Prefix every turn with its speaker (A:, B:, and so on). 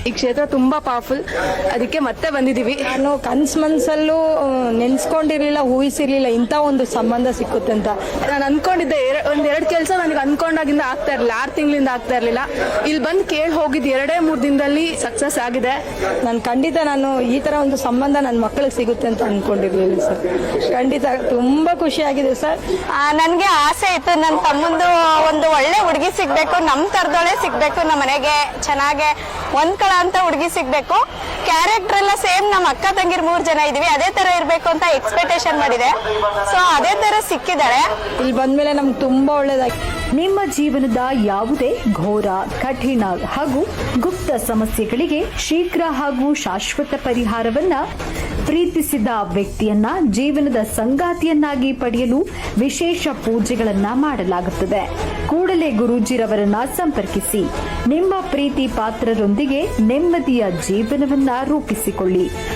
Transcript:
A: ಈ ಕ್ಷೇತ್ರ ತುಂಬಾ ಪವರ್ಫುಲ್, ಅದಕ್ಕೆ ಮತ್ತೆ ಬಂದಿದೀವಿ.
B: ನಾನು ಮನ್ಸಲ್ಲೂ ನೆನ್ಸ್ಕೊಂಡಿರ್ಲಿಲ್ಲ, ಊಹಿಸಿರ್ಲಿಲ್ಲ ಇಂಥ ಒಂದು ಸಂಬಂಧ ಸಿಕ್ಕುತ್ತೆ ಅಂತ.
A: ನಾನು ಅನ್ಕೊಂಡಿದ್ದೆ ಒಂದೆರಡು ಕೆಲಸ ನನಗೆ ಅನ್ಕೊಂಡಾಗಿಂದ ಆಗ್ತಾ ಇರಲಿಲ್ಲ, 6 ತಿಂಗಳಿಂದ ಆಗ್ತಾ ಇರಲಿಲ್ಲ. ಇಲ್ಲಿ ಬಂದು ಕೇಳಿ ಹೋಗಿದ್ದು 2-3 ದಿನದಲ್ಲಿ ಸಕ್ಸಸ್ ಆಗಿದೆ.
B: ನಾನು ಈ ತರ ಒಂದು ಸಂಬಂಧ ನನ್ನ ಮಕ್ಕಳಿಗೆ ಸಿಗುತ್ತೆ ಅಂತ ಅನ್ಕೊಂಡಿರ್ಲಿಲ್ಲ ಸರ್. ಖಂಡಿತ ತುಂಬಾ ಖುಷಿ ಆಗಿದೆ ಸರ್.
C: ನನ್ಗೆ ಆಸೆ ಇತ್ತು ನನ್ನ ತಮ್ಮಂದು ಒಂದು ಒಳ್ಳೆ ಹುಡುಗಿ ಸಿಗ್ಬೇಕು, ನಮ್ ತರದೊಳೆ ಸಿಗ್ಬೇಕು, ನಮ್ಮ ಮನೆಗೆ ಚೆನ್ನಾಗೆ ಹೊಂದ್ಕಳ ಅಂತ ಹುಡುಗಿ ಸಿಗ್ಬೇಕು. ಕ್ಯಾರೆಕ್ಟರ್ ಎಲ್ಲ ಸೇಮ್ ನಮ್ಮ ಅಕ್ಕ ತಂಗಿರ್ 3 ಜನ ಇದೀವಿ, ಅದೇ ತರ ಇರ್ಬೇಕು ಅಂತ ಎಕ್ಸ್ಪೆಕ್ಟೇಷನ್ ಮಾಡಿದೆ. ಸೊ ಅದೇ ತರ ಸಿಕ್ಕಿದ್ದಾಳೆ.
B: ಇಲ್ಲಿ ಬಂದ್ಮೇಲೆ ನಮ್ಗೆ ತುಂಬಾ ಒಳ್ಳೇದಾಗಿ.
D: ನಿಮ್ಮ ಜೀವನದ ಯಾವುದೇ ಘೋರ, ಕಠಿಣ ಹಾಗೂ ಗುಪ್ತ ಸಮಸ್ಯೆಗಳಿಗೆ ಶೀಘ್ರ ಹಾಗೂ ಶಾಶ್ವತ ಪರಿಹಾರವನ್ನ ಪ್ರೀತಿಸಿದ ವ್ಯಕ್ತಿಯನ್ನ ಜೀವನದ ಸಂಗಾತಿಯನ್ನಾಗಿ ಪಡೆಯಲು ವಿಶೇಷ ಪೂಜೆಗಳನ್ನ ಮಾಡಲಾಗುತ್ತದೆ. ಕೂಡಲೇ ಗುರೂಜಿರವರನ್ನ ಸಂಪರ್ಕಿಸಿ ನಿಮ್ಮ ಪ್ರೀತಿ ಪಾತ್ರರೊಂದಿಗೆ ನೆಮ್ಮದಿಯ ಜೀವನವನ್ನ ರೂಪಿಸಿಕೊಳ್ಳಿ.